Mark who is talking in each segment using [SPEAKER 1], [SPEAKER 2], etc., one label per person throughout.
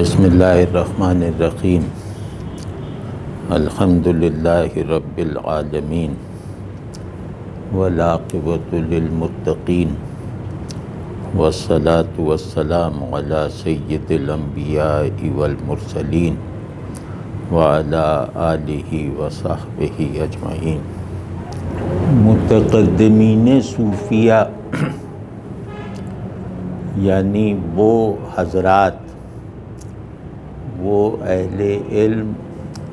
[SPEAKER 1] بسم اللہ الرحمن الرحیم الحمد للہ رب العالمین والعاقبۃ للمتقین والصلاة والسلام علی سید الانبیاء والمرسلین وعلی آلہ وصحبہ اجمعین۔ متقدمین صوفیہ یعنی وہ حضرات، وہ اہل علم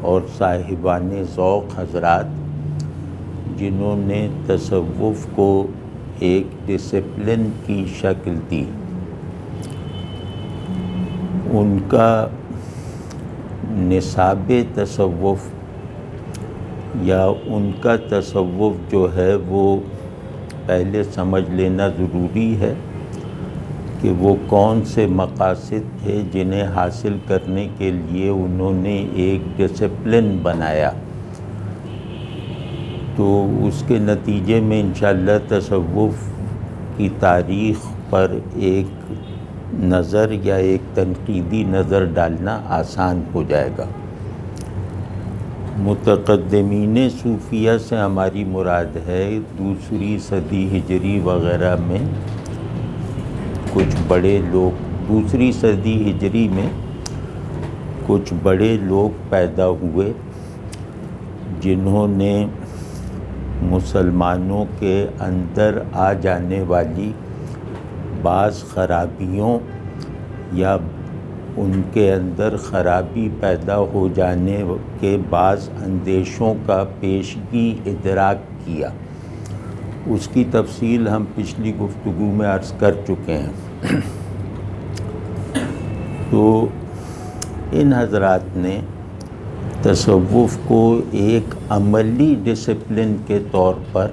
[SPEAKER 1] اور صاحبان ذوق حضرات جنہوں نے تصوف کو ایک ڈسپلن کی شکل دی، ان کا نصاب تصوف یا ان کا تصوف جو ہے وہ پہلے سمجھ لینا ضروری ہے کہ وہ کون سے مقاصد تھے جنہیں حاصل کرنے کے لیے انہوں نے ایک ڈسپلن بنایا۔ تو اس کے نتیجے میں انشاءاللہ تصوف کی تاریخ پر ایک نظر یا ایک تنقیدی نظر ڈالنا آسان ہو جائے گا۔ متقدمین صوفیہ سے ہماری مراد ہے دوسری صدی ہجری وغیرہ میں کچھ بڑے لوگ، دوسری صدی ہجری میں کچھ بڑے لوگ پیدا ہوئے جنہوں نے مسلمانوں کے اندر آ جانے والی بعض خرابیوں یا ان کے اندر خرابی پیدا ہو جانے کے بعض اندیشوں کا پیشگی ادراک کیا۔ اس کی تفصیل ہم پچھلی گفتگو میں عرض کر چکے ہیں۔ تو ان حضرات نے تصوف کو ایک عملی ڈسپلن کے طور پر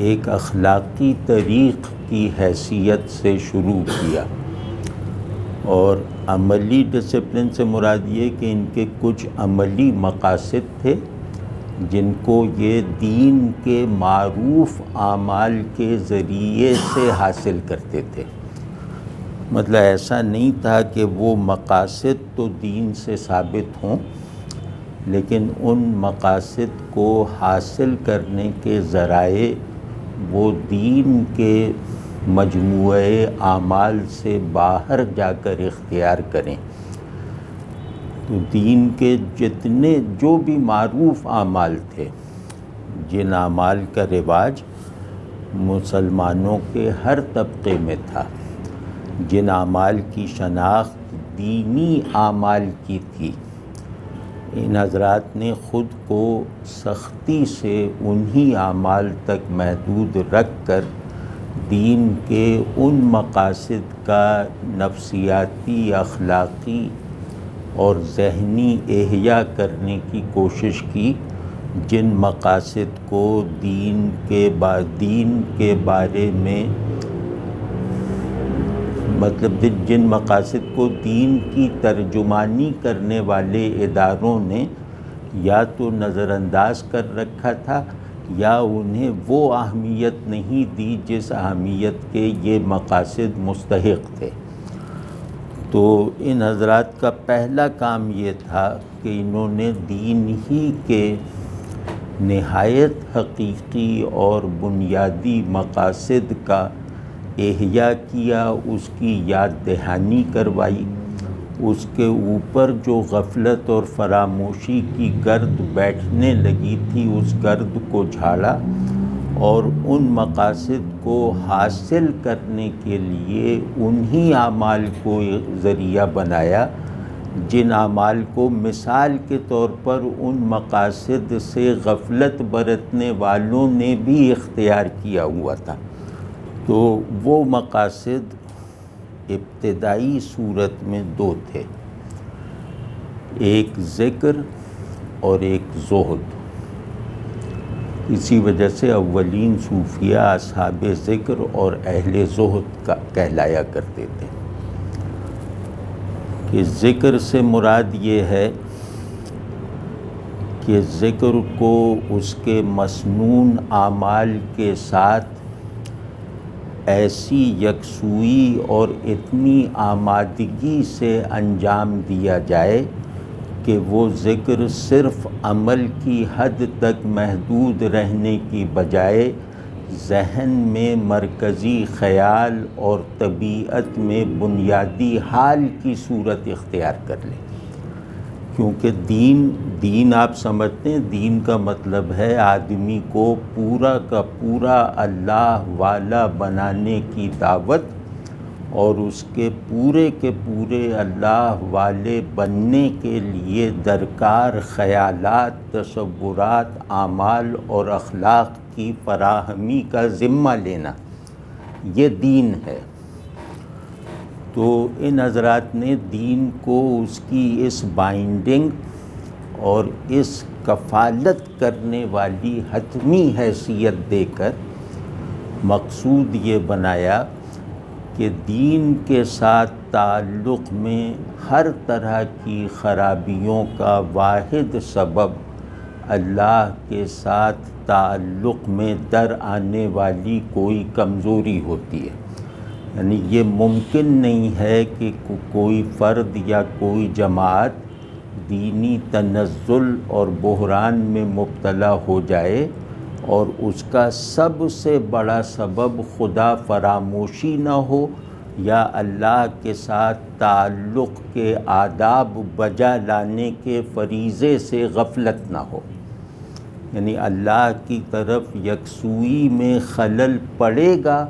[SPEAKER 1] ایک اخلاقی طریق کی حیثیت سے شروع کیا، اور عملی ڈسپلن سے مراد یہ کہ ان کے کچھ عملی مقاصد تھے جن کو یہ دین کے معروف اعمال کے ذریعے سے حاصل کرتے تھے۔ مطلب ایسا نہیں تھا کہ وہ مقاصد تو دین سے ثابت ہوں، لیکن ان مقاصد کو حاصل کرنے کے ذرائع وہ دین کے مجموعے اعمال سے باہر جا کر اختیار کریں۔ تو دین کے جتنے جو بھی معروف اعمال تھے، جن اعمال کا رواج مسلمانوں کے ہر طبقے میں تھا، جن اعمال کی شناخت دینی اعمال کی تھی، ان حضرات نے خود کو سختی سے انہی اعمال تک محدود رکھ کر دین کے ان مقاصد کا نفسیاتی، اخلاقی اور ذہنی احیاء کرنے کی کوشش کی جن مقاصد کو دین کے بارے میں مطلب جن مقاصد کو دین کی ترجمانی کرنے والے اداروں نے یا تو نظر انداز کر رکھا تھا یا انہیں وہ اہمیت نہیں دی جس اہمیت کے یہ مقاصد مستحق تھے۔ تو ان حضرات کا پہلا کام یہ تھا کہ انہوں نے دین ہی کے نہایت حقیقی اور بنیادی مقاصد کا احیاء کیا، اس کی یاد دہانی کروائی، اس کے اوپر جو غفلت اور فراموشی کی گرد بیٹھنے لگی تھی اس گرد کو جھاڑا، اور ان مقاصد کو حاصل کرنے کے لیے انہی اعمال کو ذریعہ بنایا جن اعمال کو مثال کے طور پر ان مقاصد سے غفلت برتنے والوں نے بھی اختیار کیا ہوا تھا۔ تو وہ مقاصد ابتدائی صورت میں دو تھے، ایک ذکر اور ایک زہد۔ اسی وجہ سے اولین صوفیہ اصحاب ذکر اور اہل زہد کا کہلایا کرتے تھے۔ کہ ذکر سے مراد یہ ہے کہ ذکر کو اس کے مسنون اعمال کے ساتھ ایسی یکسوئی اور اتنی آمادگی سے انجام دیا جائے کہ وہ ذکر صرف عمل کی حد تک محدود رہنے کی بجائے ذہن میں مرکزی خیال اور طبیعت میں بنیادی حال کی صورت اختیار کر لے۔ کیونکہ دین آپ سمجھتے ہیں، دین کا مطلب ہے آدمی کو پورا کا پورا اللہ والا بنانے کی دعوت، اور اس کے پورے اللہ والے بننے کے لیے درکار خیالات، تصورات، اعمال اور اخلاق کی فراہمی کا ذمہ لینا، یہ دین ہے۔ تو ان حضرات نے دین کو اس کی اس بائنڈنگ اور اس کفالت کرنے والی حتمی حیثیت دے کر مقصود یہ بنایا کہ دین کے ساتھ تعلق میں ہر طرح کی خرابیوں کا واحد سبب اللہ کے ساتھ تعلق میں در آنے والی کوئی کمزوری ہوتی ہے۔ یعنی یہ ممکن نہیں ہے کہ کوئی فرد یا کوئی جماعت دینی تنزل اور بحران میں مبتلا ہو جائے اور اس کا سب سے بڑا سبب خدا فراموشی نہ ہو یا اللہ کے ساتھ تعلق کے آداب بجا لانے کے فریضے سے غفلت نہ ہو۔ یعنی اللہ کی طرف یکسوئی میں خلل پڑے گا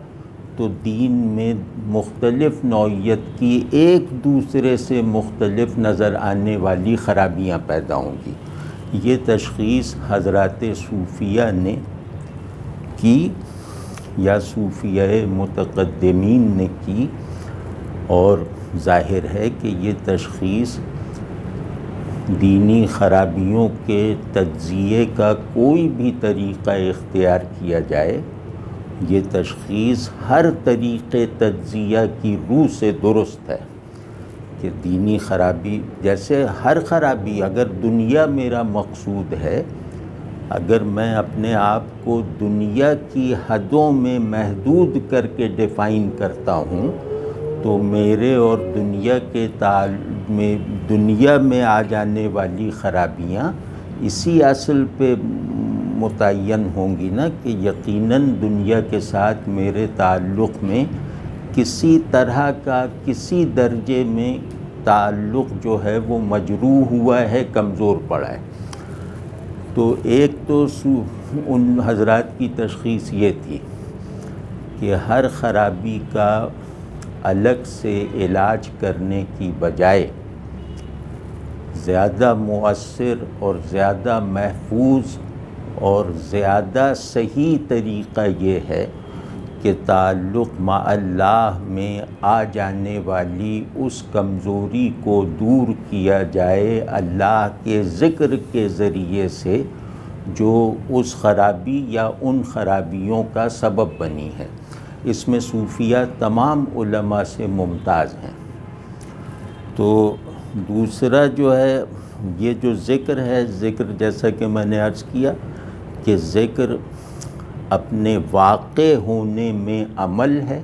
[SPEAKER 1] تو دین میں مختلف نوعیت کی ایک دوسرے سے مختلف نظر آنے والی خرابیاں پیدا ہوں گی۔ یہ تشخیص حضرات صوفیہ نے کی یا صوفیہ متقدمین نے کی، اور ظاہر ہے کہ یہ تشخیص دینی خرابیوں کے تجزیے کا کوئی بھی طریقہ اختیار کیا جائے، یہ تشخیص ہر طریقے تجزیہ کی روح سے درست ہے کہ دینی خرابی، جیسے ہر خرابی، اگر دنیا میرا مقصود ہے، اگر میں اپنے آپ کو دنیا کی حدوں میں محدود کر کے ڈیفائن کرتا ہوں تو میرے اور دنیا کے دنیا میں آ جانے والی خرابیاں اسی اصل پہ متعین ہوں گی نا کہ یقیناً دنیا کے ساتھ میرے تعلق میں کسی طرح کا کسی درجے میں تعلق جو ہے وہ مجروح ہوا ہے، کمزور پڑا ہے۔ تو ایک تو ان حضرات کی تشخیص یہ تھی کہ ہر خرابی کا الگ سے علاج کرنے کی بجائے زیادہ مؤثر اور زیادہ محفوظ اور زیادہ صحیح طریقہ یہ ہے کہ تعلق مع اللہ میں آ جانے والی اس کمزوری کو دور کیا جائے اللہ کے ذکر کے ذریعے سے جو اس خرابی یا ان خرابیوں کا سبب بنی ہے۔ اس میں صوفیہ تمام علماء سے ممتاز ہیں۔ تو دوسرا جو ہے یہ جو ذکر ہے، ذکر جیسا کہ میں نے عرض کیا کہ ذکر اپنے واقع ہونے میں عمل ہے،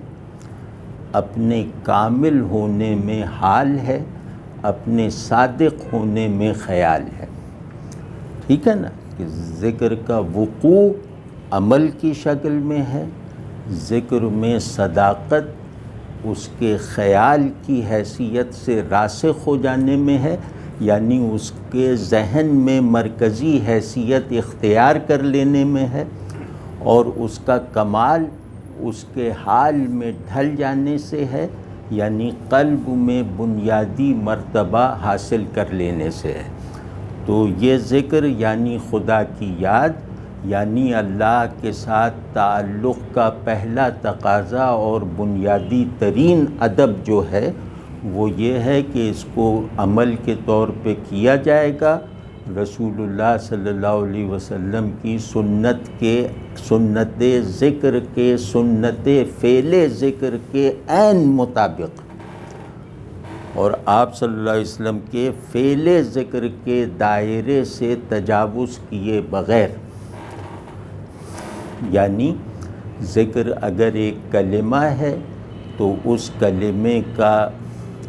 [SPEAKER 1] اپنے کامل ہونے میں حال ہے، اپنے صادق ہونے میں خیال ہے۔ ٹھیک ہے نا کہ ذکر کا وقوع عمل کی شکل میں ہے، ذکر میں صداقت اس کے خیال کی حیثیت سے راسخ ہو جانے میں ہے، یعنی اس کے ذہن میں مرکزی حیثیت اختیار کر لینے میں ہے، اور اس کا کمال اس کے حال میں ڈھل جانے سے ہے، یعنی قلب میں بنیادی مرتبہ حاصل کر لینے سے ہے۔ تو یہ ذکر یعنی خدا کی یاد، یعنی اللہ کے ساتھ تعلق کا پہلا تقاضا اور بنیادی ترین ادب جو ہے وہ یہ ہے کہ اس کو عمل کے طور پہ کیا جائے گا رسول اللہ صلی اللہ علیہ وسلم کی سنت ذکر کے سنت فعل ذکر کے عین مطابق، اور آپ صلی اللہ علیہ وسلم کے فعل ذکر کے دائرے سے تجاوز کیے بغیر، یعنی ذکر اگر ایک کلمہ ہے تو اس کلمے کا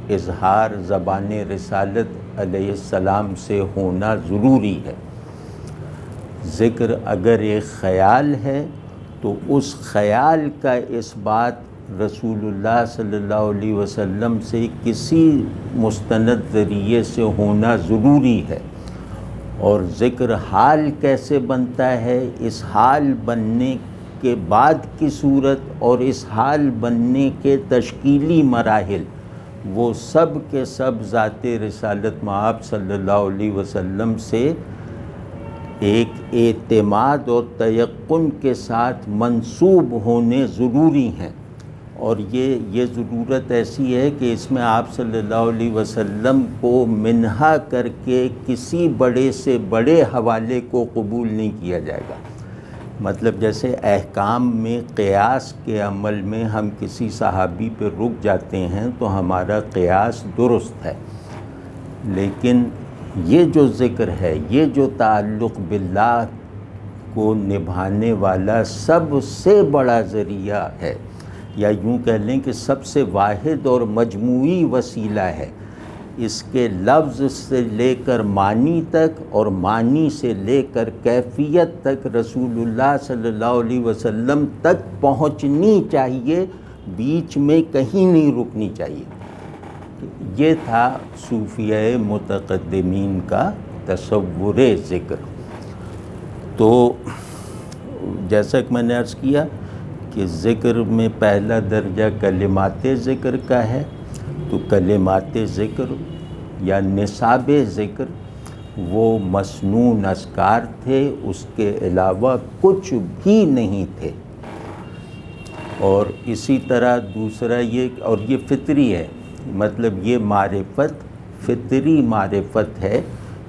[SPEAKER 1] اظہار زبان رسالت علیہ السلام سے ہونا ضروری ہے۔ ذکر اگر ایک خیال ہے تو اس خیال کا اثبات رسول اللہ صلی اللہ علیہ وسلم سے کسی مستند ذریعے سے ہونا ضروری ہے۔ اور ذکر حال کیسے بنتا ہے؟ اس حال بننے کے بعد کی صورت اور اس حال بننے کے تشکیلی مراحل وہ سب کے سب ذات رسالت مآب صلی اللہ علیہ وسلم سے ایک اعتماد اور تیقن کے ساتھ منسوب ہونے ضروری ہیں۔ اور یہ ضرورت ایسی ہے کہ اس میں آپ صلی اللہ علیہ وسلم کو منہا کر کے کسی بڑے سے بڑے حوالے کو قبول نہیں کیا جائے گا۔ مطلب جیسے احکام میں قیاس کے عمل میں ہم کسی صحابی پہ رک جاتے ہیں تو ہمارا قیاس درست ہے، لیکن یہ جو ذکر ہے، یہ جو تعلق باللہ کو نبھانے والا سب سے بڑا ذریعہ ہے، یا یوں کہہ لیں کہ سب سے واحد اور مجموعی وسیلہ ہے، اس کے لفظ سے لے کر معنی تک اور معنی سے لے کر کیفیت تک رسول اللہ صلی اللہ علیہ وسلم تک پہنچنی چاہیے، بیچ میں کہیں نہیں رکنی چاہیے۔ یہ تھا صوفیہ متقدمین کا تصور ذکر۔ تو جیسا کہ میں نے عرض کیا کہ ذکر میں پہلا درجہ کلمات ذکر کا ہے، تو کلمات ذکر یا نصاب ذکر وہ مسنون اذکار تھے، اس کے علاوہ کچھ بھی نہیں تھے۔ اور اسی طرح دوسرا یہ، اور یہ فطری ہے، مطلب یہ معرفت فطری معرفت ہے،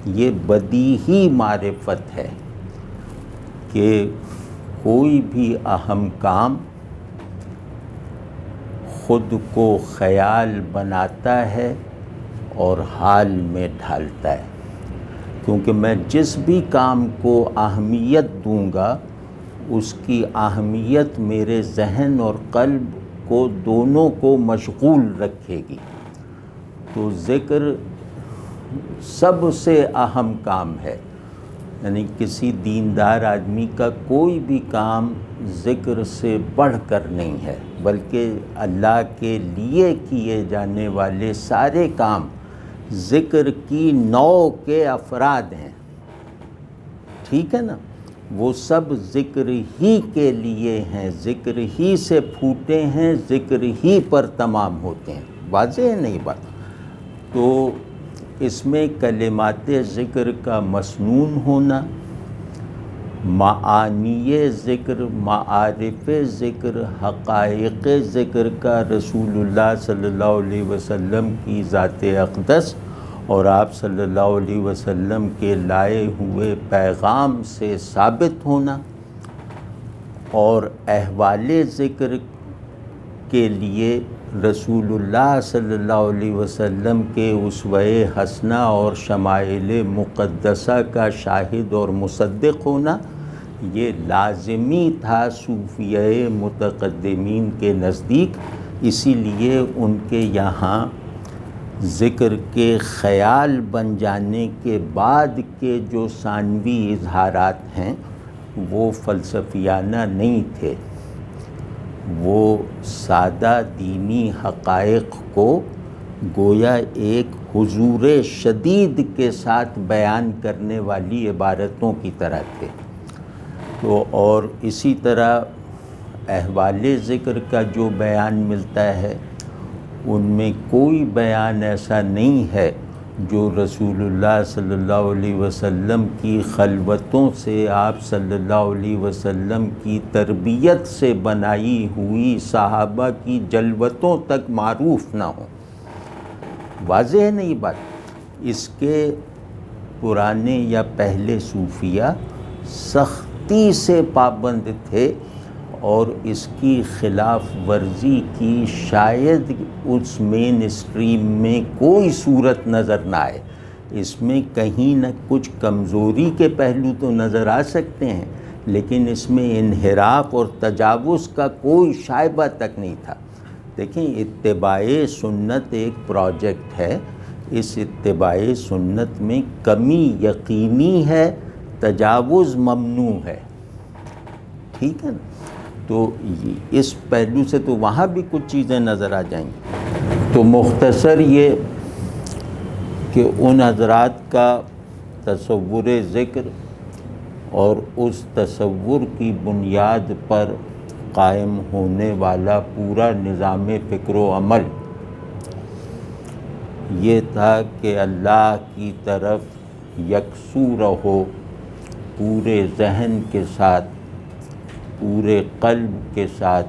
[SPEAKER 1] یہ بدیہی معرفت ہے کہ کوئی بھی اہم کام خود کو خیال بناتا ہے اور حال میں ڈھالتا ہے، کیونکہ میں جس بھی کام کو اہمیت دوں گا اس کی اہمیت میرے ذہن اور قلب کو دونوں کو مشغول رکھے گی۔ تو ذکر سب سے اہم کام ہے، یعنی کسی دیندار آدمی کا کوئی بھی کام ذکر سے بڑھ کر نہیں ہے، بلکہ اللہ کے لیے کیے جانے والے سارے کام ذکر کی نوع کے افراد ہیں، ٹھیک ہے نا؟ وہ سب ذکر ہی کے لیے ہیں، ذکر ہی سے پھوٹے ہیں، ذکر ہی پر تمام ہوتے ہیں۔ واضح ہے نہیں بات؟ تو اس میں کلمات ذکر کا مسنون ہونا، معانی ذکر، معارف ذکر، حقائق ذکر کا رسول اللہ صلی اللہ علیہ وسلم کی ذات اقدس اور آپ صلی اللہ علیہ وسلم کے لائے ہوئے پیغام سے ثابت ہونا، اور احوال ذکر کے لیے رسول اللہ صلی اللہ علیہ وسلم کے اسوہ حسنہ اور شمائل مقدسہ کا شاہد اور مصدق ہونا، یہ لازمی تھا صوفیہ متقدمین کے نزدیک۔ اسی لیے ان کے یہاں ذکر کے خیال بن جانے کے بعد کے جو ثانوی اظہارات ہیں وہ فلسفیانہ نہیں تھے، وہ سادہ دینی حقائق کو گویا ایک حضور شدید کے ساتھ بیان کرنے والی عبارتوں کی طرح تھے۔ تو اور اسی طرح احوال ذکر کا جو بیان ملتا ہے ان میں کوئی بیان ایسا نہیں ہے جو رسول اللہ صلی اللہ علیہ وسلم کی خلوتوں سے، آپ صلی اللہ علیہ وسلم کی تربیت سے بنائی ہوئی صحابہ کی جلوتوں تک معروف نہ ہوں۔ واضح ہے نہیں بات؟ اس کے پرانے یا پہلے صوفیہ سختی سے پابند تھے، اور اس کی خلاف ورزی کی شاید اس مین اسٹریم میں کوئی صورت نظر نہ آئے۔ اس میں کہیں نہ کچھ کمزوری کے پہلو تو نظر آ سکتے ہیں، لیکن اس میں انحراف اور تجاوز کا کوئی شائبہ تک نہیں تھا۔ دیکھیں، اتباع سنت ایک پروجیکٹ ہے، اس اتباع سنت میں کمی یقینی ہے، تجاوز ممنوع ہے، ٹھیک ہے نا؟ تو اس پہلو سے تو وہاں بھی کچھ چیزیں نظر آ جائیں گی۔ تو مختصر یہ کہ ان حضرات کا تصور ذکر اور اس تصور کی بنیاد پر قائم ہونے والا پورا نظام فکر و عمل یہ تھا کہ اللہ کی طرف یکسو رہو، پورے ذہن کے ساتھ، پورے قلب کے ساتھ،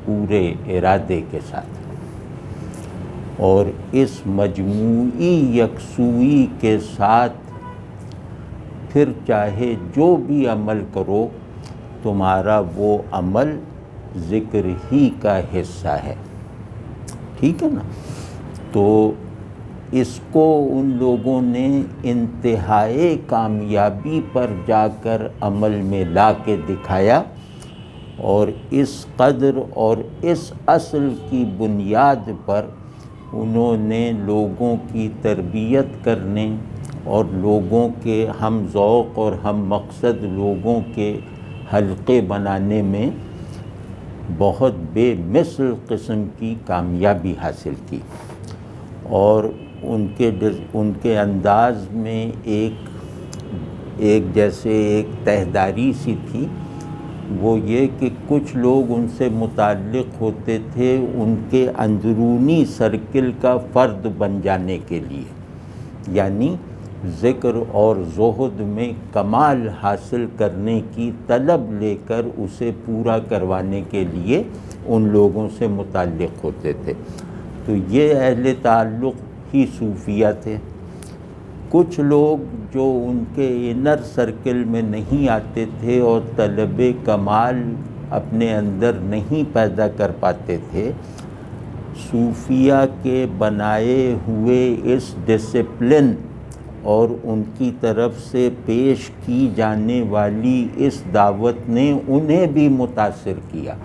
[SPEAKER 1] پورے ارادے کے ساتھ، اور اس مجموعی یکسوئی کے ساتھ پھر چاہے جو بھی عمل کرو، تمہارا وہ عمل ذکر ہی کا حصہ ہے، ٹھیک ہے نا؟ تو اس کو ان لوگوں نے انتہائی کامیابی پر جا کر عمل میں لا کے دکھایا، اور اس قدر اور اس اصل کی بنیاد پر انہوں نے لوگوں کی تربیت کرنے اور لوگوں کے ہم ذوق اور ہم مقصد لوگوں کے حلقے بنانے میں بہت بے مثل قسم کی کامیابی حاصل کی، اور ان کے انداز میں ایک جیسے ایک تہداری سی تھی، وہ یہ کہ کچھ لوگ ان سے متعلق ہوتے تھے ان کے اندرونی سرکل کا فرد بن جانے کے لیے، یعنی ذکر اور زہد میں کمال حاصل کرنے کی طلب لے کر اسے پورا کروانے کے لیے ان لوگوں سے متعلق ہوتے تھے۔ تو یہ اہل تعلق ہی صوفیہ تھے۔ کچھ لوگ جو ان کے انر سرکل میں نہیں آتے تھے اور طلب کمال اپنے اندر نہیں پیدا کر پاتے تھے، صوفیہ کے بنائے ہوئے اس ڈسپلن اور ان کی طرف سے پیش کی جانے والی اس دعوت نے انہیں بھی متاثر کیا،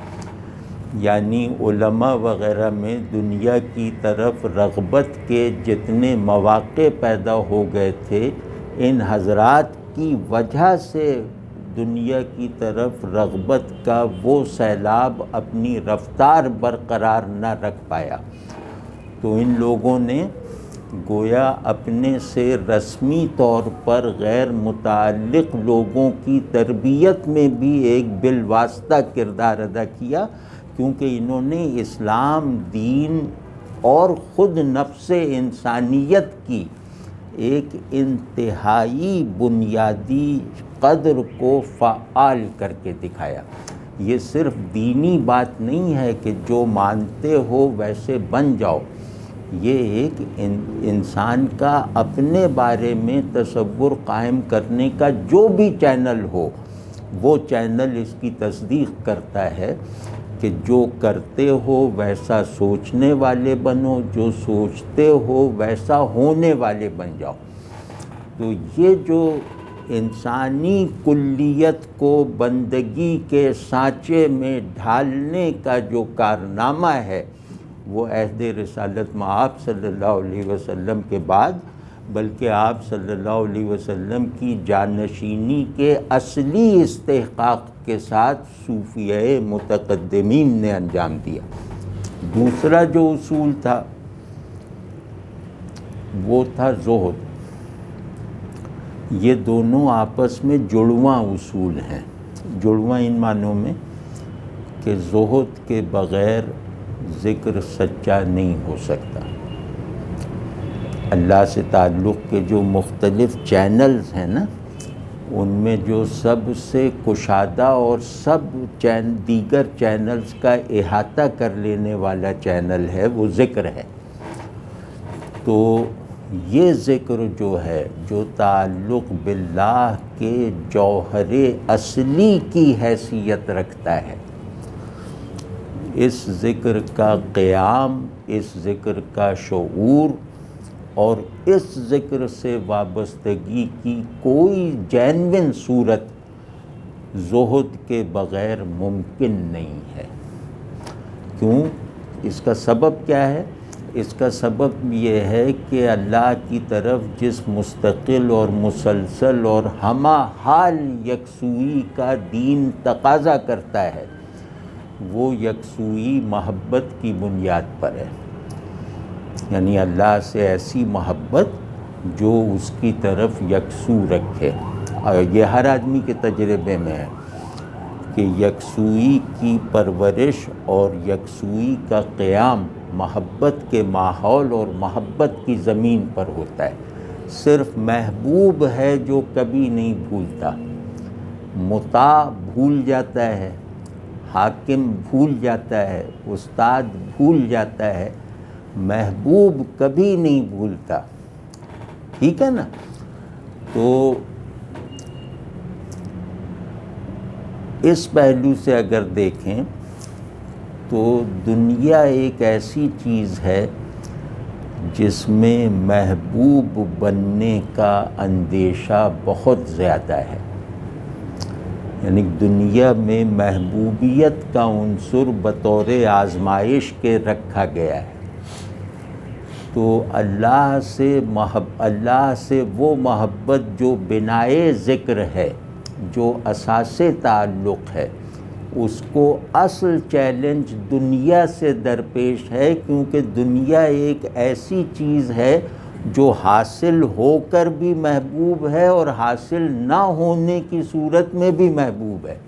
[SPEAKER 1] یعنی علماء وغیرہ میں دنیا کی طرف رغبت کے جتنے مواقع پیدا ہو گئے تھے، ان حضرات کی وجہ سے دنیا کی طرف رغبت کا وہ سیلاب اپنی رفتار برقرار نہ رکھ پایا۔ تو ان لوگوں نے گویا اپنے سے رسمی طور پر غیر متعلق لوگوں کی تربیت میں بھی ایک بالواسطہ کردار ادا کیا، کیونکہ انہوں نے اسلام دین اور خود نفس انسانیت کی ایک انتہائی بنیادی قدر کو فعال کر کے دکھایا۔ یہ صرف دینی بات نہیں ہے کہ جو مانتے ہو ویسے بن جاؤ، یہ ایک انسان کا اپنے بارے میں تصور قائم کرنے کا جو بھی چینل ہو، وہ چینل اس کی تصدیق کرتا ہے کہ جو کرتے ہو ویسا سوچنے والے بنو، جو سوچتے ہو ویسا ہونے والے بن جاؤ۔ تو یہ جو انسانی کلیت کو بندگی کے سانچے میں ڈھالنے کا جو کارنامہ ہے، وہ عہد رسالت مآب صلی اللہ علیہ وسلم کے بعد، بلکہ آپ صلی اللہ علیہ وسلم کی جانشینی کے اصلی استحقاق کے ساتھ صوفیہ متقدمین نے انجام دیا۔ دوسرا جو اصول تھا وہ تھا زہد۔ یہ دونوں آپس میں جڑواں اصول ہیں، جڑواں ان معنوں میں کہ زہد کے بغیر ذکر سچا نہیں ہو سکتا۔ اللہ سے تعلق کے جو مختلف چینلز ہیں نا، ان میں جو سب سے کشادہ اور سب دیگر چینلز کا احاطہ کر لینے والا چینل ہے وہ ذکر ہے۔ تو یہ ذکر جو ہے، جو تعلق باللہ کے جوہر اصلی کی حیثیت رکھتا ہے، اس ذکر کا قیام، اس ذکر کا شعور اور اس ذکر سے وابستگی کی کوئی جینوین صورت زہد کے بغیر ممکن نہیں ہے۔ کیوں؟ اس کا سبب کیا ہے؟ اس کا سبب یہ ہے کہ اللہ کی طرف جس مستقل اور مسلسل اور ہمہ حال یکسوئی کا دین تقاضا کرتا ہے، وہ یکسوئی محبت کی بنیاد پر ہے۔ یعنی اللہ سے ایسی محبت جو اس کی طرف یکسو رکھے، اور یہ ہر آدمی کے تجربے میں ہے کہ یکسوئی کی پرورش اور یکسوئی کا قیام محبت کے ماحول اور محبت کی زمین پر ہوتا ہے۔ صرف محبوب ہے جو کبھی نہیں بھولتا، مطاع بھول جاتا ہے، حاکم بھول جاتا ہے، استاد بھول جاتا ہے، محبوب کبھی نہیں بھولتا، ٹھیک ہے نا؟ تو اس پہلو سے اگر دیکھیں تو دنیا ایک ایسی چیز ہے جس میں محبوب بننے کا اندیشہ بہت زیادہ ہے۔ یعنی دنیا میں محبوبیت کا عنصر بطور آزمائش کے رکھا گیا ہے۔ تو اللہ سے وہ محبت جو بنائے ذکر ہے، جو اساس تعلق ہے، اس کو اصل چیلنج دنیا سے درپیش ہے، کیونکہ دنیا ایک ایسی چیز ہے جو حاصل ہو کر بھی محبوب ہے اور حاصل نہ ہونے کی صورت میں بھی محبوب ہے۔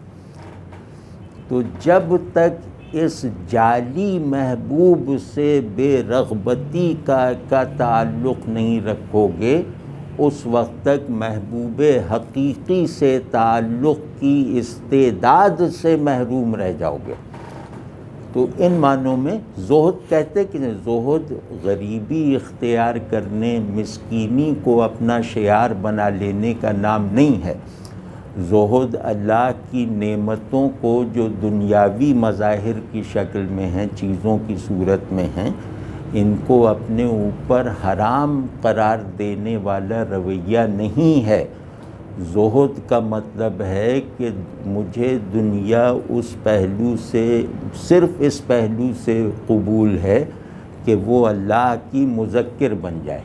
[SPEAKER 1] تو جب تک اس جعلی محبوب سے بے رغبتی کا تعلق نہیں رکھو گے، اس وقت تک محبوب حقیقی سے تعلق کی استعداد سے محروم رہ جاؤ گے۔ تو ان معنوں میں زہد کہتے کہ زہد غریبی اختیار کرنے، مسکینی کو اپنا شعار بنا لینے کا نام نہیں ہے۔ زہد اللہ کی نعمتوں کو جو دنیاوی مظاہر کی شکل میں ہیں، چیزوں کی صورت میں ہیں، ان کو اپنے اوپر حرام قرار دینے والا رویہ نہیں ہے۔ زہد کا مطلب ہے کہ مجھے دنیا اس پہلو سے، صرف اس پہلو سے قبول ہے کہ وہ اللہ کی مذکر بن جائے۔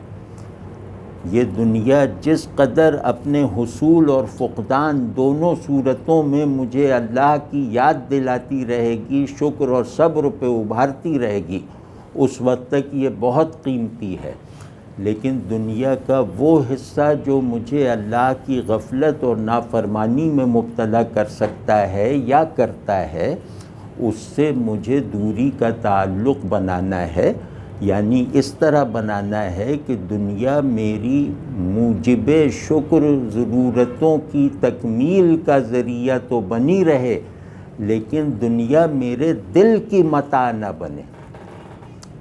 [SPEAKER 1] یہ دنیا جس قدر اپنے حصول اور فقدان دونوں صورتوں میں مجھے اللہ کی یاد دلاتی رہے گی، شکر اور صبر پہ ابھارتی رہے گی، اس وقت تک یہ بہت قیمتی ہے۔ لیکن دنیا کا وہ حصہ جو مجھے اللہ کی غفلت اور نافرمانی میں مبتلا کر سکتا ہے یا کرتا ہے، اس سے مجھے دوری کا تعلق بنانا ہے۔ یعنی اس طرح بنانا ہے کہ دنیا میری موجب شکر ضرورتوں کی تکمیل کا ذریعہ تو بنی رہے، لیکن دنیا میرے دل کی متاع نہ بنے۔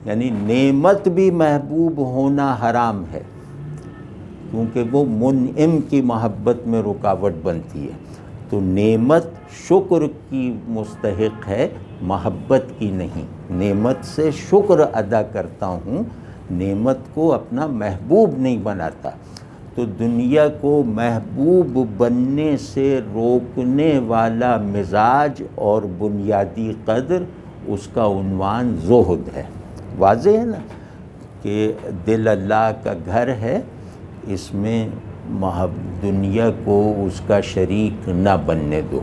[SPEAKER 1] یعنی نعمت بھی محبوب ہونا حرام ہے، کیونکہ وہ منعم کی محبت میں رکاوٹ بنتی ہے۔ تو نعمت شکر کی مستحق ہے، محبت کی نہیں۔ نعمت سے شکر ادا کرتا ہوں، نعمت کو اپنا محبوب نہیں بناتا۔ تو دنیا کو محبوب بننے سے روکنے والا مزاج اور بنیادی قدر، اس کا عنوان زہد ہے۔ واضح ہے نا کہ دل اللہ کا گھر ہے، اس میں دنیا کو اس کا شریک نہ بننے دو۔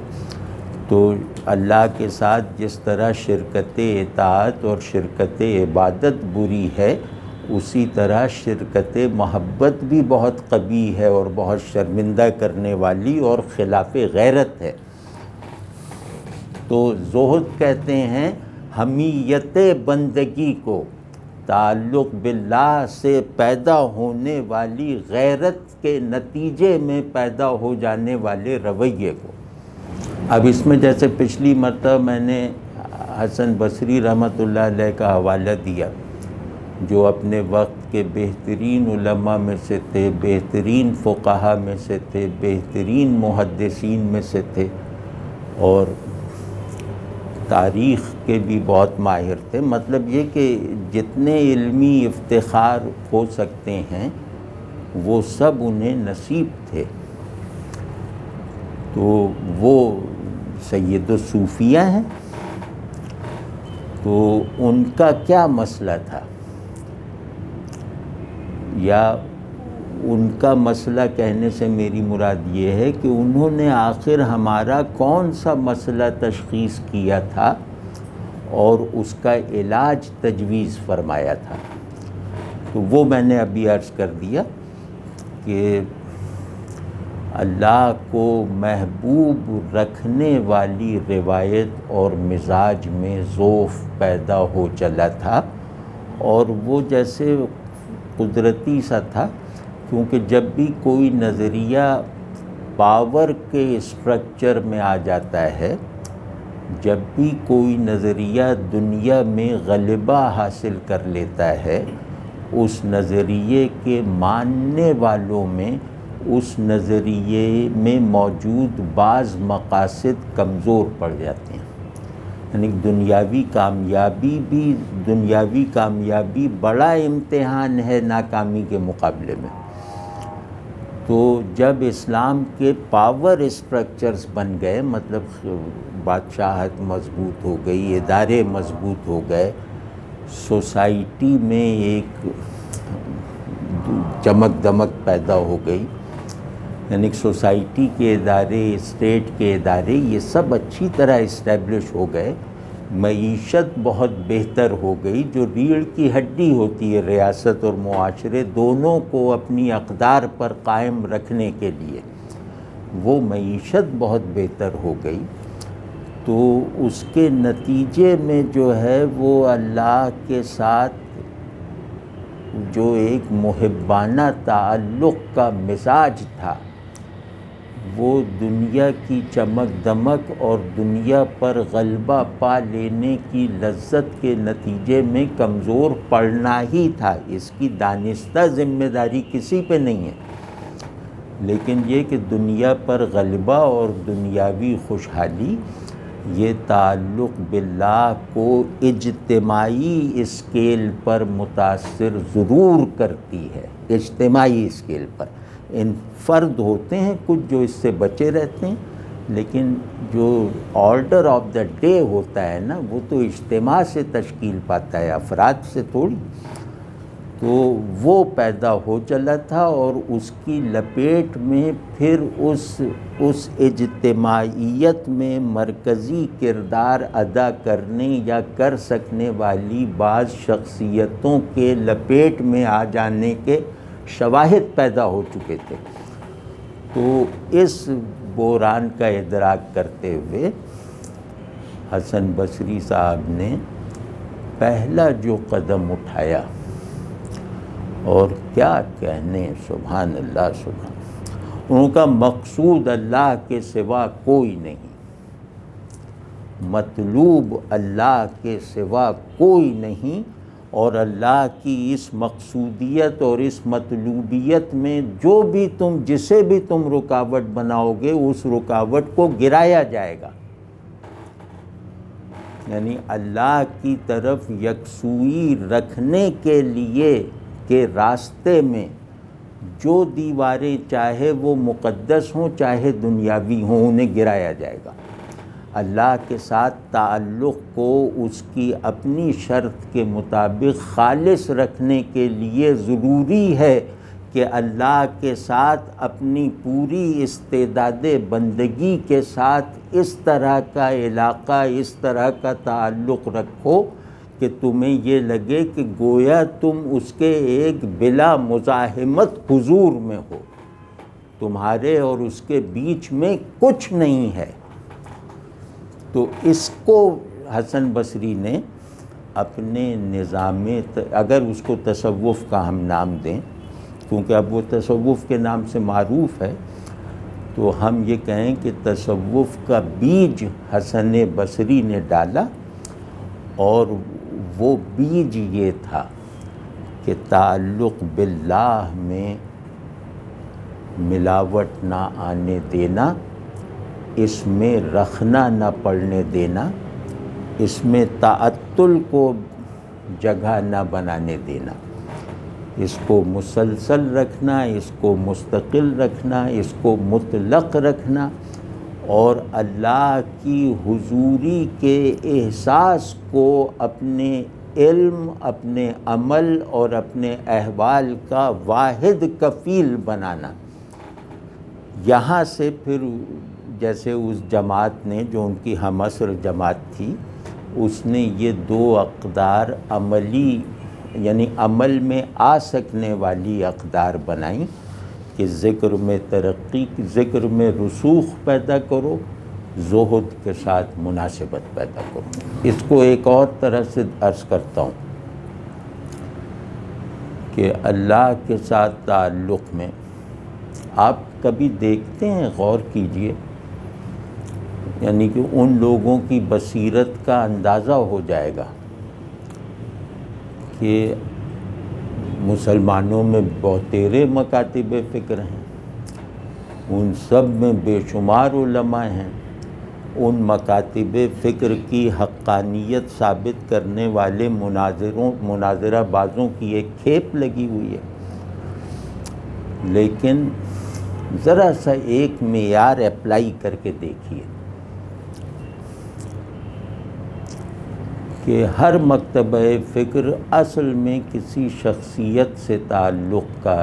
[SPEAKER 1] تو اللہ کے ساتھ جس طرح شرکت اطاعت اور شرکت عبادت بری ہے، اسی طرح شرکت محبت بھی بہت قبیح ہے اور بہت شرمندہ کرنے والی اور خلاف غیرت ہے۔ تو زہد کہتے ہیں حمیت بندگی کو، تعلق باللہ سے پیدا ہونے والی غیرت کے نتیجے میں پیدا ہو جانے والے رویے کو۔ اب اس میں جیسے پچھلی مرتبہ میں نے حسن بصری رحمۃ اللہ علیہ کا حوالہ دیا، جو اپنے وقت کے بہترین علماء میں سے تھے، بہترین فقہا میں سے تھے، بہترین محدثین میں سے تھے، اور تاریخ کے بھی بہت ماہر تھے۔ مطلب یہ کہ جتنے علمی افتخار ہو سکتے ہیں وہ سب انہیں نصیب تھے۔ تو وہ سید الصوفیہ ہیں، تو ان کا کیا مسئلہ تھا، یا ان کا مسئلہ کہنے سے میری مراد یہ ہے کہ انہوں نے آخر ہمارا کون سا مسئلہ تشخیص کیا تھا اور اس کا علاج تجویز فرمایا تھا. تو وہ میں نے ابھی عرض کر دیا کہ اللہ کو محبوب رکھنے والی روایت اور مزاج میں ذوف پیدا ہو چلا تھا، اور وہ جیسے قدرتی سا تھا، کیونکہ جب بھی کوئی نظریہ پاور کے اسٹرکچر میں آ جاتا ہے، جب بھی کوئی نظریہ دنیا میں غلبہ حاصل کر لیتا ہے، اس نظریے کے ماننے والوں میں اس نظریے میں موجود بعض مقاصد کمزور پڑ جاتے ہیں. یعنی دنیاوی کامیابی بڑا امتحان ہے ناکامی کے مقابلے میں. تو جب اسلام کے پاور اسٹرکچرز بن گئے، مطلب بادشاہت مضبوط ہو گئی، ادارے مضبوط ہو گئے، سوسائٹی میں ایک چمک دمک پیدا ہو گئی، یعنی سوسائٹی کے ادارے، اسٹیٹ کے ادارے، یہ سب اچھی طرح اسٹیبلش ہو گئے، معیشت بہت بہتر ہو گئی. جو ریڑھ کی ہڈی ہوتی ہے ریاست اور معاشرے دونوں کو اپنی اقدار پر قائم رکھنے کے لیے، وہ معیشت بہت بہتر ہو گئی. تو اس کے نتیجے میں جو ہے وہ اللہ کے ساتھ جو ایک محبانہ تعلق کا مزاج تھا، وہ دنیا کی چمک دمک اور دنیا پر غلبہ پا لینے کی لذت کے نتیجے میں کمزور پڑنا ہی تھا. اس کی دانستہ ذمہ داری کسی پہ نہیں ہے، لیکن یہ کہ دنیا پر غلبہ اور دنیاوی خوشحالی یہ تعلق باللہ کو اجتماعی اسکیل پر متاثر ضرور کرتی ہے. اجتماعی اسکیل پر فرد ہوتے ہیں کچھ جو اس سے بچے رہتے ہیں، لیکن جو آرڈر آف دا ڈے ہوتا ہے نا، وہ تو اجتماع سے تشکیل پاتا ہے، افراد سے تھوڑی. تو وہ پیدا ہو چلا تھا، اور اس کی لپیٹ میں پھر اس اجتماعیت میں مرکزی کردار ادا کرنے یا کر سکنے والی بعض شخصیتوں کے لپیٹ میں آ جانے کے شواہد پیدا ہو چکے تھے. تو اس بحران کا ادراک کرتے ہوئے حسن بصری صاحب نے پہلا جو قدم اٹھایا، اور کیا کہنے، سبحان اللہ سبحان، ان کا مقصود اللہ کے سوا کوئی نہیں، مطلوب اللہ کے سوا کوئی نہیں، اور اللہ کی اس مقصودیت اور اس مطلوبیت میں جسے بھی تم رکاوٹ بناؤ گے، اس رکاوٹ کو گرایا جائے گا. یعنی اللہ کی طرف یکسوئی رکھنے کے لیے کہ راستے میں جو دیواریں چاہے وہ مقدس ہوں چاہے دنیاوی ہوں، انہیں گرایا جائے گا. اللہ کے ساتھ تعلق کو اس کی اپنی شرط کے مطابق خالص رکھنے کے لیے ضروری ہے کہ اللہ کے ساتھ اپنی پوری استعداد بندگی کے ساتھ اس طرح کا علاقہ، اس طرح کا تعلق رکھو کہ تمہیں یہ لگے کہ گویا تم اس کے ایک بلا مزاحمت حضور میں ہو، تمہارے اور اس کے بیچ میں کچھ نہیں ہے. تو اس کو حسن بصری نے اپنے نظام، اگر اس کو تصوف کا ہم نام دیں، کیونکہ اب وہ تصوف کے نام سے معروف ہے، تو ہم یہ کہیں کہ تصوف کا بیج حسن بصری نے ڈالا، اور وہ بیج یہ تھا کہ تعلق باللہ میں ملاوٹ نہ آنے دینا، اس میں رخنا نہ پڑنے دینا، اس میں تعطل کو جگہ نہ بنانے دینا، اس کو مسلسل رکھنا، اس کو مستقل رکھنا، اس کو مطلق رکھنا، اور اللہ کی حضوری کے احساس کو اپنے علم، اپنے عمل اور اپنے احوال کا واحد کفیل بنانا۔ یہاں سے پھر جیسے اس جماعت نے، جو ان کی ہم عصر جماعت تھی، اس نے یہ دو اقدار عملی، یعنی عمل میں آ سکنے والی اقدار بنائیں کہ ذکر میں ترقی، ذکر میں رسوخ پیدا کرو، زہد کے ساتھ مناسبت پیدا کرو۔ اس کو ایک اور طرح سے عرض کرتا ہوں کہ اللہ کے ساتھ تعلق میں آپ کبھی دیکھتے ہیں، غور کیجئے، یعنی کہ ان لوگوں کی بصیرت کا اندازہ ہو جائے گا کہ مسلمانوں میں بہتیرے مکاتب فکر ہیں، ان سب میں بے شمار علماء ہیں، ان مکاتب فکر کی حقانیت ثابت کرنے والے مناظرہ بازوں کی ایک کھیپ لگی ہوئی ہے، لیکن ذرا سا ایک معیار اپلائی کر کے دیکھیے کہ ہر مکتبہ فکر اصل میں کسی شخصیت سے تعلق کا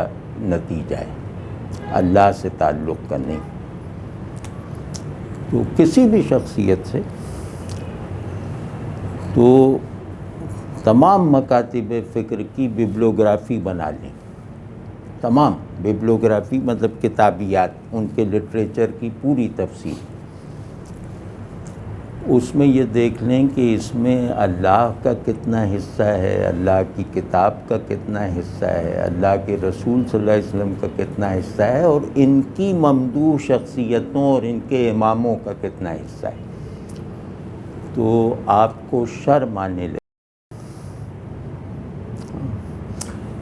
[SPEAKER 1] نتیجہ ہے، اللہ سے تعلق کا نہیں۔ تو کسی بھی شخصیت سے، تو تمام مکاتب فکر کی ببلیوگرافی بنا لیں، تمام ببلیوگرافی مطلب کتابیات، ان کے لٹریچر کی پوری تفصیل، اس میں یہ دیکھ لیں کہ اس میں اللہ کا کتنا حصہ ہے، اللہ کی کتاب کا کتنا حصہ ہے، اللہ کے رسول صلی اللہ علیہ وسلم کا کتنا حصہ ہے، اور ان کی ممدوح شخصیتوں اور ان کے اماموں کا کتنا حصہ ہے، تو آپ کو شرم آنے لگے۔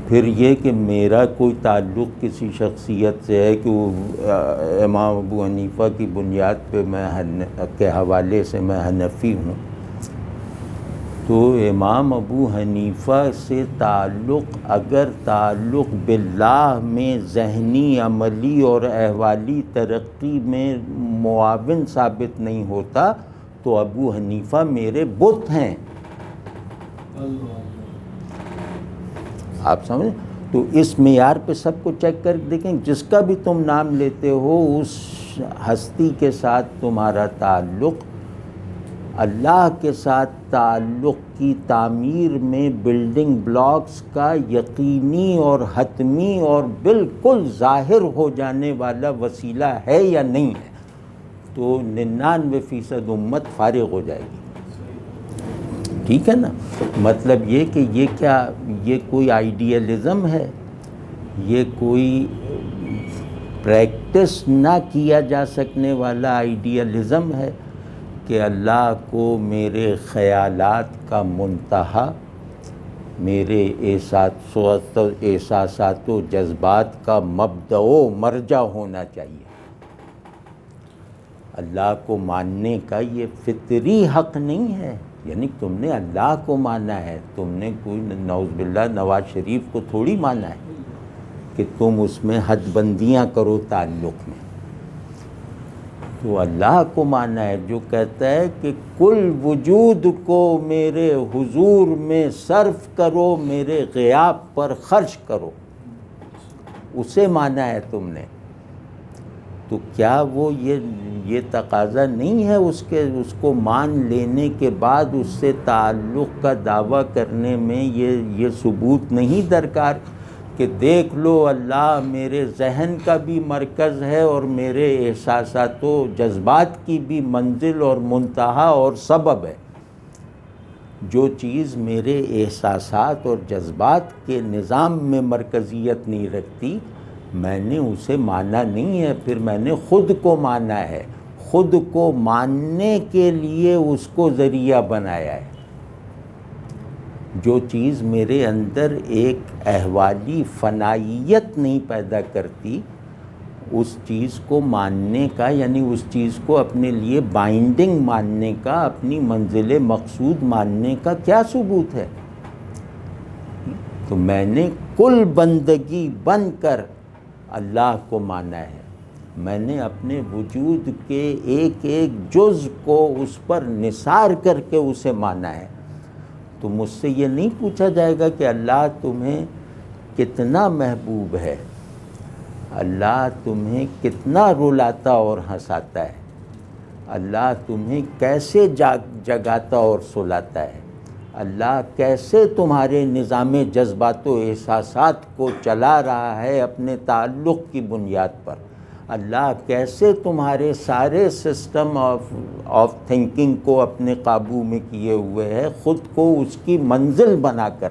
[SPEAKER 1] پھر یہ کہ میرا کوئی تعلق کسی شخصیت سے ہے کہ وہ امام ابو حنیفہ کی بنیاد پہ کے حوالے سے میں حنفی ہوں، تو امام ابو حنیفہ سے تعلق، اگر تعلق باللہ میں ذہنی، عملی اور احوالی ترقی میں معاون ثابت نہیں ہوتا تو ابو حنیفہ میرے بت ہیں۔ آپ سمجھیں؟ تو اس معیار پہ سب کو چیک کر دیکھیں، جس کا بھی تم نام لیتے ہو اس ہستی کے ساتھ تمہارا تعلق اللہ کے ساتھ تعلق کی تعمیر میں بلڈنگ بلاکس کا یقینی اور حتمی اور بالکل ظاہر ہو جانے والا وسیلہ ہے یا نہیں ہے، تو 99% امت فارغ ہو جائے گی۔ ٹھیک ہے نا؟ مطلب یہ کہ یہ کیا، یہ کوئی آئیڈیالزم ہے، یہ کوئی پریکٹس نہ کیا جا سکنے والا آئیڈیالزم ہے کہ اللہ کو میرے خیالات کا منتہا، میرے احساسات و جذبات کا مبدأ و مرجع ہونا چاہیے۔ اللہ کو ماننے کا یہ فطری حق نہیں ہے، یعنی تم نے اللہ کو مانا ہے، تم نے کوئی نعوذ باللہ نواز شریف کو تھوڑی مانا ہے کہ تم اس میں حد بندیاں کرو تعلق میں۔ تو اللہ کو مانا ہے جو کہتا ہے کہ کل وجود کو میرے حضور میں صرف کرو، میرے غیاب پر خرچ کرو، اسے مانا ہے تم نے۔ تو کیا وہ یہ تقاضا نہیں ہے اس کو مان لینے کے بعد اس سے تعلق کا دعویٰ کرنے میں یہ ثبوت نہیں درکار کہ دیکھ لو اللہ میرے ذہن کا بھی مرکز ہے اور میرے احساسات و جذبات کی بھی منزل اور منتہا اور سبب ہے۔ جو چیز میرے احساسات اور جذبات کے نظام میں مرکزیت نہیں رکھتی، میں نے اسے مانا نہیں ہے، پھر میں نے خود کو مانا ہے، خود کو ماننے کے لیے اس کو ذریعہ بنایا ہے۔ جو چیز میرے اندر ایک احوالی فنائیت نہیں پیدا کرتی، اس چیز کو ماننے کا، یعنی اس چیز کو اپنے لیے بائنڈنگ ماننے کا، اپنی منزل مقصود ماننے کا کیا ثبوت ہے؟ تو میں نے کل بندگی بن کر اللہ کو مانا ہے، میں نے اپنے وجود کے ایک ایک جز کو اس پر نثار کر کے اسے مانا ہے۔ تو مجھ سے یہ نہیں پوچھا جائے گا کہ اللہ تمہیں کتنا محبوب ہے، اللہ تمہیں کتنا رلاتا اور ہنساتا ہے، اللہ تمہیں کیسے جگاتا اور سلاتا ہے، اللہ کیسے تمہارے نظام جذبات و احساسات کو چلا رہا ہے اپنے تعلق کی بنیاد پر، اللہ کیسے تمہارے سارے سسٹم آف تھنکنگ کو اپنے قابو میں کیے ہوئے ہے، خود کو اس کی منزل بنا کر۔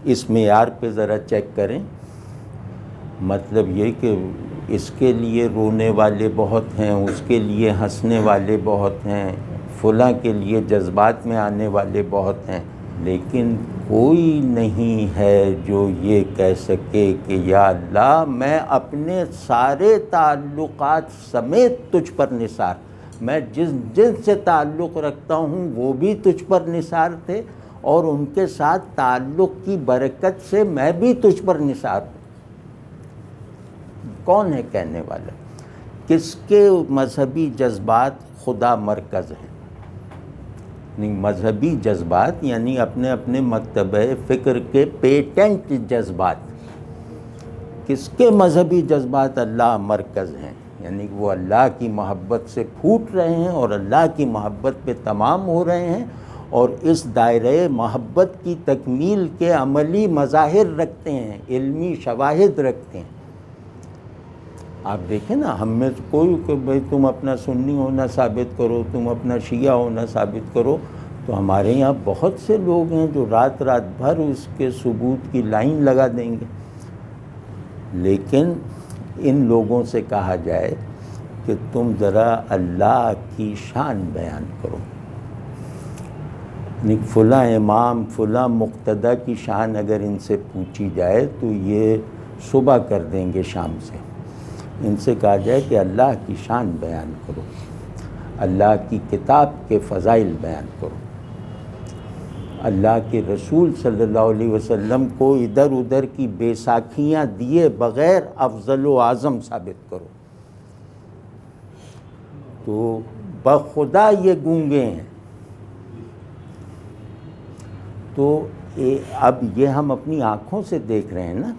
[SPEAKER 1] اس معیار پہ ذرا چیک کریں، مطلب یہ کہ اس کے لیے رونے والے بہت ہیں، اس کے لیے ہنسنے والے بہت ہیں، فلاں کے لیے جذبات میں آنے والے بہت ہیں، لیکن کوئی نہیں ہے جو یہ کہہ سکے کہ یا اللہ میں اپنے سارے تعلقات سمیت تجھ پر نثار، میں جن سے تعلق رکھتا ہوں وہ بھی تجھ پر نثار تھے، اور ان کے ساتھ تعلق کی برکت سے میں بھی تجھ پر نثار ہوں۔ کون ہے کہنے والا؟ کس کے مذہبی جذبات خدا مرکز ہیں؟ مذہبی جذبات یعنی اپنے اپنے مکتبہ فکر کے پیٹنٹ جذبات، کس کے مذہبی جذبات اللہ مرکز ہیں؟ یعنی وہ اللہ کی محبت سے پھوٹ رہے ہیں اور اللہ کی محبت پہ تمام ہو رہے ہیں، اور اس دائرۂ محبت کی تکمیل کے عملی مظاہر رکھتے ہیں، علمی شواہد رکھتے ہیں۔ آپ دیکھیں نا، ہم میں کوئی کہ بھئی تم اپنا سنی ہونا ثابت کرو، تم اپنا شیعہ ہونا ثابت کرو، تو ہمارے یہاں بہت سے لوگ ہیں جو رات رات بھر اس کے ثبوت کی لائن لگا دیں گے، لیکن ان لوگوں سے کہا جائے کہ تم ذرا اللہ کی شان بیان کرو، فلاں امام فلاں مقتدی کی شان اگر ان سے پوچھی جائے تو یہ صبح کر دیں گے شام سے۔ ان سے کہا جائے کہ اللہ کی شان بیان کرو، اللہ کی کتاب کے فضائل بیان کرو، اللہ کے رسول صلی اللہ علیہ وسلم کو ادھر ادھر کی بے ساکھیاں دیے بغیر افضل و اعظم ثابت کرو۔ تو بخدا یہ گونگے ہیں۔ تو اب یہ ہم اپنی آنکھوں سے دیکھ رہے ہیں نا،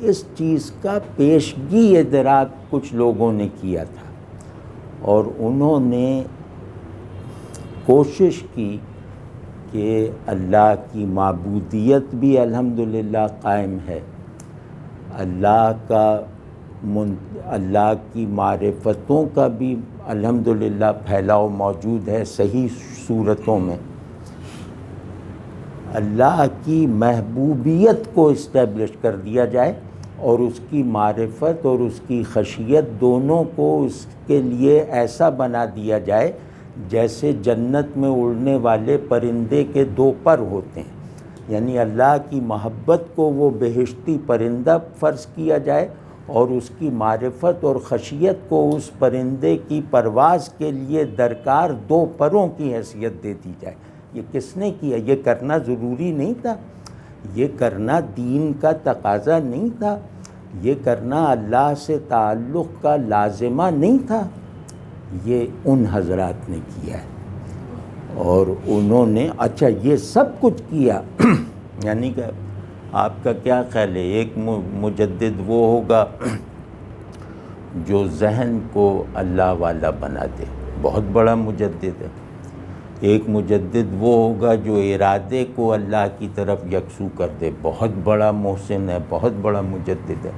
[SPEAKER 1] اس چیز کا پیشگی ادراک کچھ لوگوں نے کیا تھا، اور انہوں نے کوشش کی کہ اللہ کی معبودیت بھی الحمدللہ قائم ہے، اللہ کی معرفتوں کا بھی الحمدللہ پھیلاؤ موجود ہے صحیح صورتوں میں، اللہ کی محبوبیت کو اسٹیبلش کر دیا جائے، اور اس کی معرفت اور اس کی خشیت دونوں کو اس کے لیے ایسا بنا دیا جائے جیسے جنت میں اڑنے والے پرندے کے دو پر ہوتے ہیں، یعنی اللہ کی محبت کو وہ بہشتی پرندہ فرض کیا جائے، اور اس کی معرفت اور خشیت کو اس پرندے کی پرواز کے لیے درکار دو پروں کی حیثیت دے دی جائے۔ یہ کس نے کیا؟ یہ کرنا ضروری نہیں تھا، یہ کرنا دین کا تقاضا نہیں تھا، یہ کرنا اللہ سے تعلق کا لازمہ نہیں تھا، یہ ان حضرات نے کیا ہے۔ اور انہوں نے اچھا یہ سب کچھ کیا یعنی کہ آپ کا کیا خیال ہے، ایک مجدد وہ ہوگا جو ذہن کو اللہ والا بنا دے، بہت بڑا مجدد ہے۔ ایک مجدد وہ ہوگا جو ارادے کو اللہ کی طرف یکسو کر دے، بہت بڑا محسن ہے، بہت بڑا مجدد ہے۔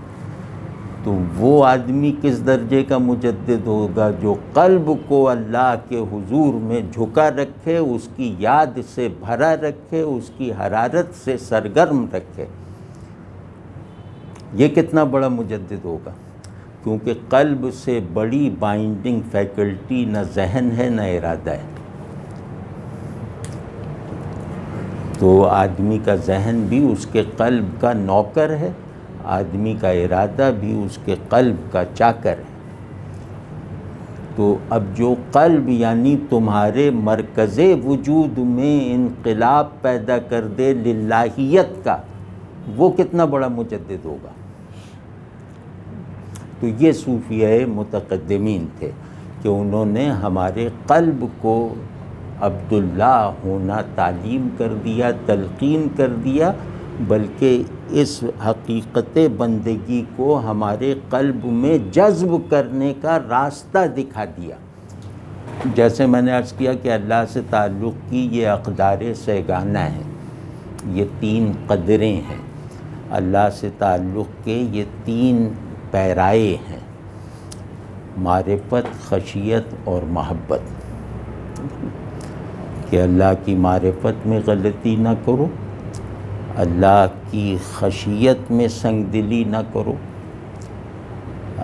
[SPEAKER 1] تو وہ آدمی کس درجے کا مجدد ہوگا؟ جو قلب کو اللہ کے حضور میں جھکا رکھے، اس کی یاد سے بھرا رکھے، اس کی حرارت سے سرگرم رکھے۔ یہ کتنا بڑا مجدد ہوگا؟ کیونکہ قلب سے بڑی بائنڈنگ فیکلٹی نہ ذہن ہے نہ ارادہ ہے۔ تو آدمی کا ذہن بھی اس کے قلب کا نوکر ہے، آدمی کا ارادہ بھی اس کے قلب کا چاکر ہے۔ تو اب جو قلب یعنی تمہارے مرکز وجود میں انقلاب پیدا کر دے للہیت کا، وہ کتنا بڑا مجدد ہوگا؟ تو یہ صوفیہ متقدمین تھے کہ انہوں نے ہمارے قلب کو عبداللہ ہونا تعلیم کر دیا، تلقین کر دیا، بلکہ اس حقیقت بندگی کو ہمارے قلب میں جذب کرنے کا راستہ دکھا دیا۔ جیسے میں نے عرض کیا کہ اللہ سے تعلق کی یہ اقدار سیگانہ ہیں، یہ 3 قدریں ہیں، اللہ سے تعلق کے یہ 3 پیرائے ہیں، معرفت، خشیت اور محبت، کہ اللہ کی معرفت میں غلطی نہ کرو، اللہ کی خشیت میں سنگ دلی نہ کرو،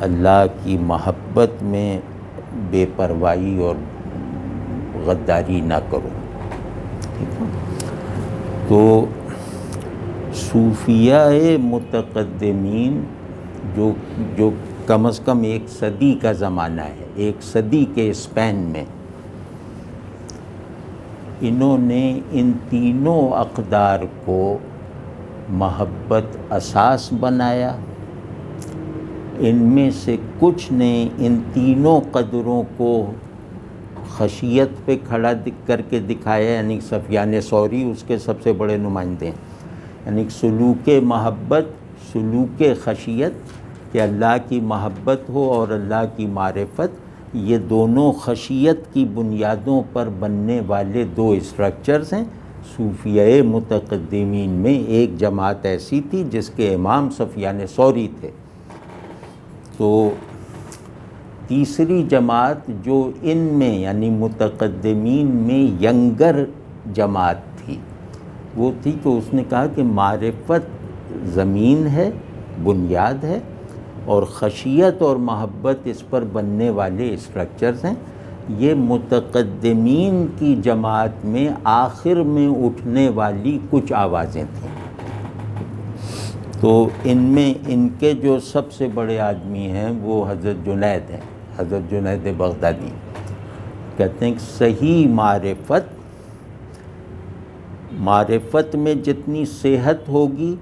[SPEAKER 1] اللہ کی محبت میں بے پرواہی اور غداری نہ کرو۔ تو صوفیاء متقدمین جو کم از کم 1 صدی کا زمانہ ہے، 1 صدی کے اسپین میں، انہوں نے ان تینوں اقدار کو محبت اساس بنایا۔ ان میں سے کچھ نے ان تینوں قدروں کو خشیت پہ کھڑا کر کے دکھایا، یعنی سفیان ثوری اس کے سب سے بڑے نمائندے ہیں، یعنی سلوک محبت، سلوک خشیت، کہ اللہ کی محبت ہو اور اللہ کی معرفت، یہ دونوں خشیت کی بنیادوں پر بننے والے 2 اسٹرکچرز ہیں۔ صوفیاء متقدمین میں ایک جماعت ایسی تھی جس کے امام سفیان ثوری تھے، تو تیسری جماعت جو ان میں یعنی متقدمین میں ینگر جماعت تھی، وہ تھی کہ اس نے کہا کہ معرفت زمین ہے، بنیاد ہے، اور خشیت اور محبت اس پر بننے والے اسٹرکچرز ہیں۔ یہ متقدمین کی جماعت میں آخر میں اٹھنے والی کچھ آوازیں تھیں۔ تو ان میں ان کے جو سب سے بڑے آدمی ہیں وہ حضرت جنید ہیں، حضرت جنید بغدادی۔ کہتے ہیں کہ صحیح معرفت میں جتنی صحت ہوگی،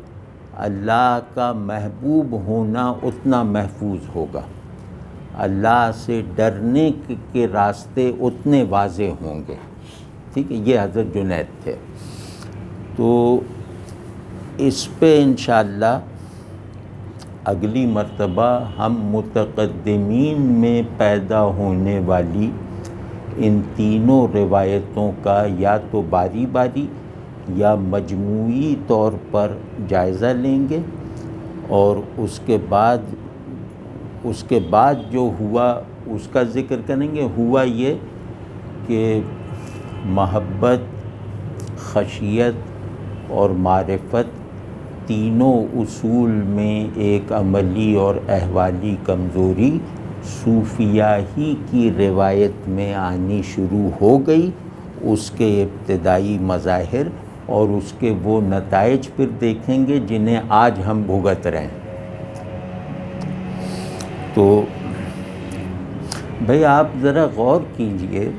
[SPEAKER 1] اللہ کا محبوب ہونا اتنا محفوظ ہوگا، اللہ سے ڈرنے کے راستے اتنے واضح ہوں گے۔ ٹھیک ہے، یہ حضرت جنید تھے۔ تو اس پہ انشاءاللہ اگلی مرتبہ ہم متقدمین میں پیدا ہونے والی ان تینوں روایتوں کا یا تو باری باری یا مجموعی طور پر جائزہ لیں گے، اور اس کے بعد جو ہوا اس کا ذکر کریں گے۔ ہوا یہ کہ محبت، خشیت اور معرفت تینوں اصول میں ایک عملی اور احوالی کمزوری صوفیہ ہی کی روایت میں آنی شروع ہو گئی، اس کے ابتدائی مظاہر اور اس کے وہ نتائج پھر دیکھیں گے جنہیں آج ہم بھگت رہے ہیں۔ تو بھئی آپ ذرا غور کیجئے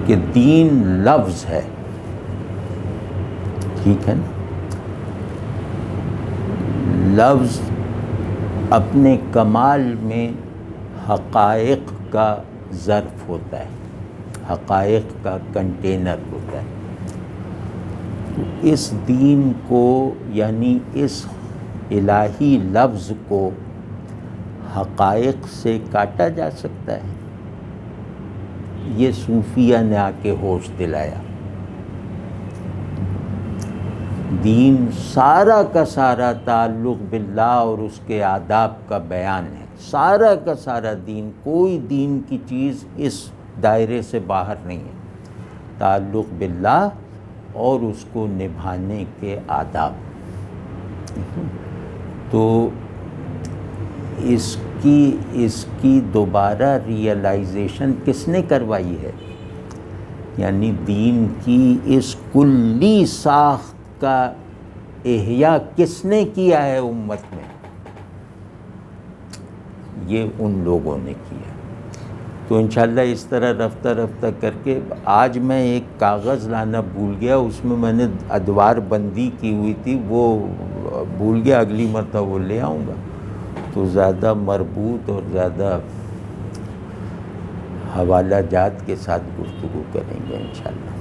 [SPEAKER 1] کہ دین لفظ ہے، ٹھیک ہے نا؟ لفظ اپنے کمال میں حقائق کا ظرف ہوتا ہے، حقائق کا کنٹینر ہوتا ہے۔ تو اس دین کو یعنی اس الہی لفظ کو حقائق سے کاٹا جا سکتا ہے؟ یہ صوفیہ نے آ کے ہوش دلایا۔ دین سارا کا سارا تعلق باللہ اور اس کے آداب کا بیان ہے، سارا کا سارا دین، کوئی دین کی چیز اس دائرے سے باہر نہیں ہے۔ تعلق باللہ اور اس کو نبھانے کے آداب۔ تو اس کی دوبارہ ریئلائزیشن کس نے کروائی ہے؟ یعنی دین کی اس کلی ساخت کا احیاء کس نے کیا ہے امت میں؟ یہ ان لوگوں نے کیا۔ تو انشاءاللہ اس طرح رفتہ رفتہ کر کے آج میں ایک کاغذ لانا بھول گیا، اس میں نے ادوار بندی کی ہوئی تھی، وہ بھول گیا، اگلی مرتبہ وہ لے آؤں گا، تو زیادہ مربوط اور زیادہ حوالہ جات کے ساتھ گفتگو کریں گے انشاءاللہ۔